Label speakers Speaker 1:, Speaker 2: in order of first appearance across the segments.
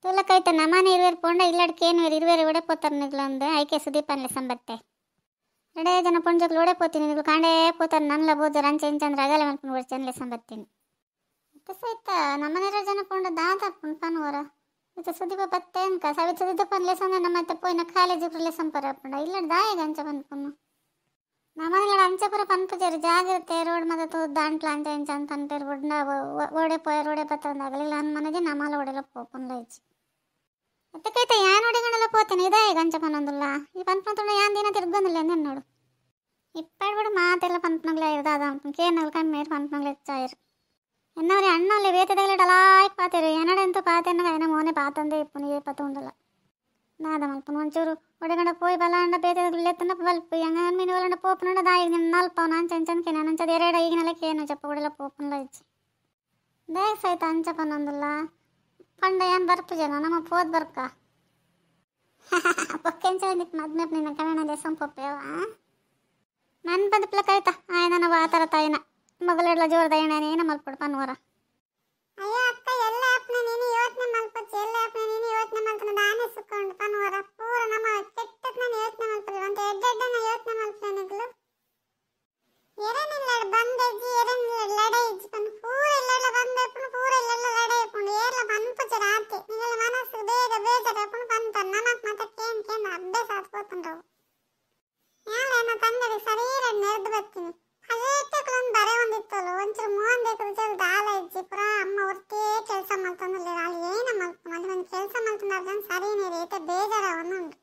Speaker 1: तुला नमाने इरवेर पोंड इल्लाडकेनु इरवेर ओडे पोतार निगलंद ऐके सुदीपनले संबत्ते रेडे जन पुंजक लोडे पोतिनि निगल कांडे पोतार ननला बोजर अंचे इंचन रगले मल्पन वरचनले संबत्तिनि तसैत नमनेर जन पोंड दादा पनवर इतो सुदीप बत्तेन का सावित सुदीपनले संग नमते पोइना खाले जुकरले संपर पंड इल्लाड दाये गंच पनपुन नमनेर अंचे पुर पनपुजर जाग्रते रोड मद तो दांट्ल अंचे इंचन तंटेर वडना ओडे पोय रोडे पत्तंदागले लन मनजे नमाल ओडेला पोपनलैच ಅತ್ತಕೈತೆ ಯಾನ್ ಹೊಡಿಗಣಲ್ಲ ಪೋತೀನಿ ಇದೇ ಗಂಚ ಪನ್ನೊಂದುಲ್ಲ ಈ ಪನ್ಪನತುಂಡ ಯಾನ್ ದಿನ ತಿರ್ಗೊಂದಿಲ್ಲ ಅಂದೇನು ನೋಡು ಇಪ್ಪಡ್ಬಿಡು ಮಾತೆಲ್ಲ ಪನ್ಪನಗ್ಲೇ ಇರ್ದಾದ ಕೇನಲ್ ಕಮ್ಮಿ ಪನ್ಪನಗ್ಲೇ ಹೆಚ್ಚಾಯಿರು എന്നവരെ അണ്ണല്ലേ വേത്തതകളായി പാത്തേര് എന്നടെന്തു പാത്തേന്ന കൈന മോനെ പാത്തന്തേ ഇപ്പുനി പത്തുണ്ടല്ല നാദ മൽപ്പന ಒಂಚೂರು ಒಡಗಂಡ പോയി ಬಲಾಂಡ ಬೇತದಗಳೆತ್ತನ ಬಲ್ಪು ಯಂಗ ಮೀನು ವಲಂಡ ಪೋಪನಡ ದಾಯಿ ನಲ್ಪ ನಾನ್ ಚಂಚನ್ ಕೆ ನಾನಂಚ ಎರಡ ಈಗಿನಲ್ಲ ಕೇನು ಚಪ್ಪ ಕೊಡಲ ಪೋಪನಲ ಇಚ್ಚಿ ದೇਖ ಸೈತ ಅಂಚ ಪನ್ನೊಂದುಲ್ಲ पंड यान बर्प जन नम पोद बर्क पक्केंच मद्मे निन्न कणण देशम पोपेव मन बंद प्लकैत आयन वातर तायन मगलेडला जोर दयण नेन मल्पड पनवर अಯ್ಯ ಅಕ್ಕ ಎಲ್ಲ ಅಪ್ನೆ ನೀನು ಯೋಚನೆ ಮಲ್ಪಚ್ಚ ಎಲ್ಲ ಅಪ್ನೆ ನೀನು ಯೋಚನೆ ಮಲ್ತನ ದಾನೆ ಸುಕ್ಕೊಂಡು ಪನವರ ಪೂರ ನಮ್ಮ ಕೆಟ್ಟದ್ನ ಯೋಚನೆ ಮಲ್ಪಲಿ ಅಂತ ಎಡ್ಡೆಡ್ಡನ ಯೋಚನೆ ಮಲ್ಪಲೆ ನಿಗ್ಲು ಎರನಿಲ್ಲ ಬಂದೆಜ್ಜಿ ಎರನಿಲ್ಲ ಲಡೈ ಇಜ್ಜಿ ಪನ್ ಪೂರ ಇಲ್ಲೆಲ್ಲ ಬಂದೆಪ್ಪನು ಪೂರ ಇಲ್ಲೆಲ್ಲ ಲಡೈ ಇಪ್ಪುಂಡು ಏರ್ಲ ಪನ್ಪುಜ ರಾತ್ರಿ ನಿಗಲ ಮನಸ್ಸು ಬೇಗ ಬೇಜಾರಪ್ಪನು ಪಂತ ನಮಕ್ ಮತ ಕೇನ್ ಅಭ್ಯಾಸ ಆತ್ಕೋತಂಡ್ರವು ಯಾಲೇನ ತಂದೆಗೆ ಶರೀರ ನೆರೆದು ಬರ್ತೀನಿ ಅದೇಟಕ್ಕೊಂದು ಬರೆ ಒಂದಿತ್ತಲ್ಲ ಒಂಚೂರು ಮೋಹನ್ ದೇಕದ ಜಲ್ ದಾಲ ಇಜ್ಜಿ ಪುರ ಅಮ್ಮ ಹೊರ್ತೇ ಕೆಲಸ ಮಲ್ತಂದಿಲ್ಲ ಅಲ್ಲಿ ಏನ ಮಲ್ತು ಅಲ್ಲಿ ಒಂದು ಕೆಲಸ ಮಲ್ತಂದ್ರೆ ಸರಿನೇ ರೇತ ಬೇಜಾರವನ್ನುಂಡು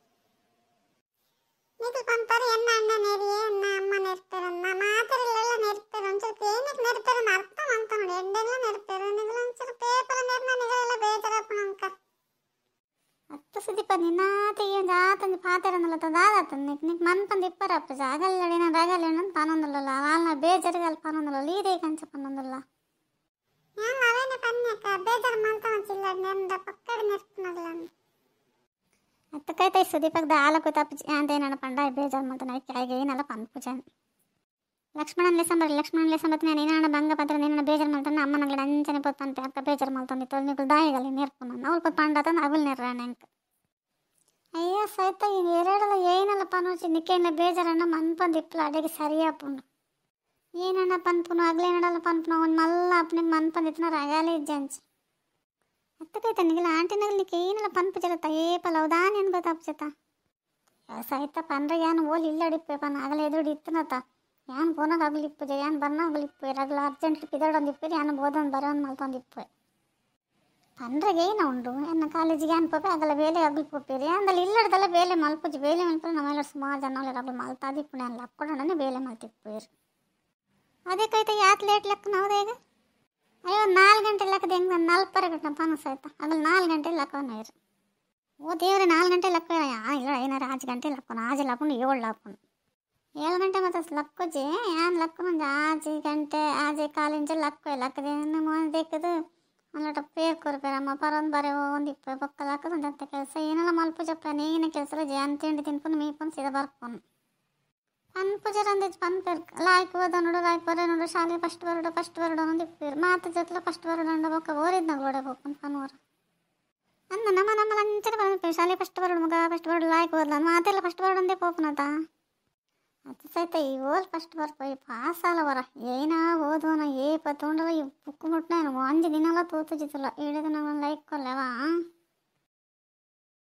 Speaker 1: ನಿಗಲ್ ಪಂಪರು ಎನ್ನ ಅಣ್ಣ ನೆರಿಯೇ ಎನ್ನ ಅಮ್ಮ ನೆರ್ಪೇರನ್ನ ಮಾತರಿಲ್ಲೆಲ್ಲ ನೆರ್ಪೇರು ಒಂಚೂರು ಏನಕ್ಕೆ ನೆರ್ಪೇರನ್ನ ಅರ್ಥ ಮಂತ ನೋಡಿ ಎಡ್ಡೆಲ್ಲ ನೆರ್ಪೇರು ನಿಗಲ್ ಒಂಚೂರು ಪೇಪರ್ ನೆರ್ನ ನಿಗಲೆಲ್ಲ ಬೇಜಾರಪ್ಪನ ಅಂಕ ಅತ್ತ ಸುದೀಪ ನಿನ್ನಾತೆ ಏನು ಜಾತಂದು ಪಾತೆರನ್ನಲ್ಲ ದಾದಾತಂದು ನಿಕ್ ಮನ್ ಪಂದು ಇಪ್ಪರಪ್ಪ ಜಾಗಲ್ಲಡಿನ ರಗಲೇನ ಪನೊಂದುಲ್ಲ వాళ్ళ ಬೇಜಾರಿಗಲ್ ಪನೊಂದುಲ್ಲ ಲೀದೇ ಕಂಚ ಪನೊಂದುಲ್ಲ ഞാൻ അവനെ പന്നേക്ക ಬೇಜಾರ ಮಂತ ಚಿಲ್ಲ ನೆಂದ ಪಕ್ಕದ ನೆರ್ಪನಲ್ಲ ಅತ್ತಕೈತೆ ಸುದೀಪಕ್ ದಾಲ ಕುತಾಪ ಅಂದೇನ ಪಂಡ ಬೇಜಾರ ಮಂತ ನೈ ಕಾಯಿಗೆ ಏನಲ್ಲ ಪನ್ಪುಜನ್ ಲಕ್ಷ್ಮಣನ್ ಲೆಸಂಬತ್ ನೀನಾಣ ಭಂಗ ಪತ್ರ ನೀನಾಣ ಬೇಜಾರ ಮಂತನ ಅಮ್ಮನಗಳ ಅಂಚನೆ ಪೊತ್ತಂತೆ ಅಕ್ಕ ಬೇಜಾರ ಮಂತಂದಿತ್ತು ನಿಗಲ್ ದಾಯಿಗಲಿ ನೆರ್ಪುನ ಅವಳು ಪೊತ್ ಪಂಡತಂದು ಅವಳು ನೆರ್ರಾಣೆಂಕ ಅಯ್ಯ ಸೈತ ಎರಡಲ್ಲ ಏನಲ್ಲ ಪನೋಚಿ ನಿಕ್ಕೇನ ಬೇಜಾರಣ್ಣ ಮನ್ಪಂದು ಇಪ್ಪಲ ಅಡೆಗೆ ಸರಿಯಾಪುಂಡು ಏನಣ್ಣ ಪನ್ಪುನು ಅಗ್ಲೇನಡಲ್ಲ ಪನ್ಪುನು ಅವ್ನು ಮಲ್ಲ ಅಪ್ಪನಿಗೆ ಮನ್ಪಂದಿತ್ತನ ರಗಾಲೆ ಇಜ್ಜಂಚಿ ಅತ್ತಕೈತ ನಿಗಲ ಆಂಟಿನಗಲ್ ನಿಕ್ಕೆ ಏನಲ್ಲ ಪನ್ಪು ಜರತ್ತ ಏಪಲ ಅವದಾನ ಏನು ಗೊತ್ತಾಪ್ಚತ ಸಹಿತ ಪನ್ರ ಯಾನು ಓಲ್ ಇಲ್ಲಡಿಪ್ಪೆ ಪನ್ ಆಗಲ ಎದುರು ಇತ್ತನತ ಯಾನ್ ಬೋನಾಗ ಆಗ್ಲಿಪ್ಪು ಯಾನ್ ಬರ್ನಾಗ್ಲಿಪ್ಪು ರಗಲ ಅರ್ಜೆಂಟ್ ಪಿದಡೊಂದಿಪ್ಪೆ ಯಾನು ಬೋದೊಂದು ಬರೋನ್ ಮಲ್ತೊಂದಿಪ್ಪೆ ಪನ್ರಗೆ ಏನು ಉಂಡು ಎನ್ನ ಕಾಲೇಜಿಗೆ ಯಾನ್ ಪೋಪೆ ಆಗಲ ಬೇಲೆ ಅಗ್ಲಿಪ್ಪೇರಿ ಅಂದಲ್ಲಿ ಇಲ್ಲಡ್ದಲ್ಲ ಬೇಲೆ ಮಲ್ಪುಜಿ ಬೇಲೆ ಮಲ್ಪರೆ ನಮ್ಮೆಲ್ಲ ಸುಮಾರು ಜನ ರಗಲು ಮಲ್ತಾದಿಪ್ಪು ನಾನು ಲಕ್ಕೊಡನೆ ಬೇಲೆ ಮಲ್ತಿಪ್ಪೇರಿ ಅದೇ ಕೈತ ಯಾತ್ ಲೇಟ್ ಲೆಕ್ಕ ನಾವ್ದೇಗ ಅಯ್ಯೋ 4 ಗಂಟೆ ಲೆಕ್ಕದ ಹೆಂಗೆ ನಾನು 4 ಗಂಟೆ ಪನಸ ಆಯ್ತಾ ಆಗಲ್ಲ 4 ಗಂಟೆ ಲೆಕ್ಕವನ್ನ ಇರು ಓ ದೇವ್ರೆ 4 ಗಂಟೆ ಲೆಕ್ಕ ಇಲ್ಲ ಏನಾರು 5 ಗಂಟೆ ಲೆಕ್ಕನ ಆಜೆ ಲೆಕ್ಕನು 7 ಲೆಕ್ಕನು 7 ಗಂಟೆ ಮತ್ತೆ ಲಕ್ಕಜೆ ಯಾನ್ ಲೆಕ್ಕನ 5 ಗಂಟೆ ಆಜೆ ಕಾಲಿಂಚೆ ಲೆಕ್ಕದೇನು ಮೋನ್ ದೇಕದು ಅಲ್ಲಟ ಪೇರ್ ಕೊರ್ಬೇರಮ್ಮ ಪರೊಂದು ಬರೆ ಒಂದು ಇಪ್ಪೆ ಪಕ್ಕ ಲೆಕ್ಕದ ಅಂತ ಕೆಲಸ ಏನೆಲ್ಲ ಮಲ್ಪುಜಪ್ಪ ನೀನ ಕೆಲಸ ಜಾನ್ ತಿಂಡಿ ತಿನ್ಕೊಂಡು ಮೀಪನ್ ಸೀದಾ ಬರ್ಕೊಂಡು ಪನ್ಪುಜರಂದ ಪನ್ಪೇರ್ ಲಾಯ್ಕ್ ಓದ ನೋಡು ಲಾಯ್ಕ್ ಬರೆ ನೋಡು ಶಾಲೆ ಫಸ್ಟ್ ಬರಡು ಅನ್ನೋದು ಇಪ್ಪೇರು ಮಾತು ಜೊತೆಲ ಫಸ್ಟ್ ಬರಡು ಅಂಡ ಬೊಕ್ಕ ಓರಿದ್ನಾಗ ಓಡೆ ಹೋಗ್ಕೊಂಡು ಪನ್ವರ ಅಂದ ನಮ್ಮ ಅಂಚನೆ ಬಂದ್ಪೇರು ಶಾಲೆ ಫಸ್ಟ್ ಬರಡು ಮಗ ಫಸ್ಟ್ ಬರಡು ಲಾಯ್ಕ್ ಓದ್ಲ ಮಾತೆಲ್ಲ ಫಸ್ಟ್ ಬರಡು ಅಂದೇ ಪೋಪನತ ಅದು ಸಹಿತ ಈ ಓಲ್ ಫಸ್ಟ್ ಬರ್ಪೋಯಿ ಪಾಸ್ ಅಲ್ಲವರ ಏನಾ ಓದೋನ ಏ ಪತ್ತೊಂಡವ ಈ ಬುಕ್ ಮುಟ್ನ 5 ದಿನಲ್ಲ ತೋತು ಜಿತ್ತಲ್ಲ 7 ದಿನ ಲೈಕ್ ಕೊಲ್ಲವಾ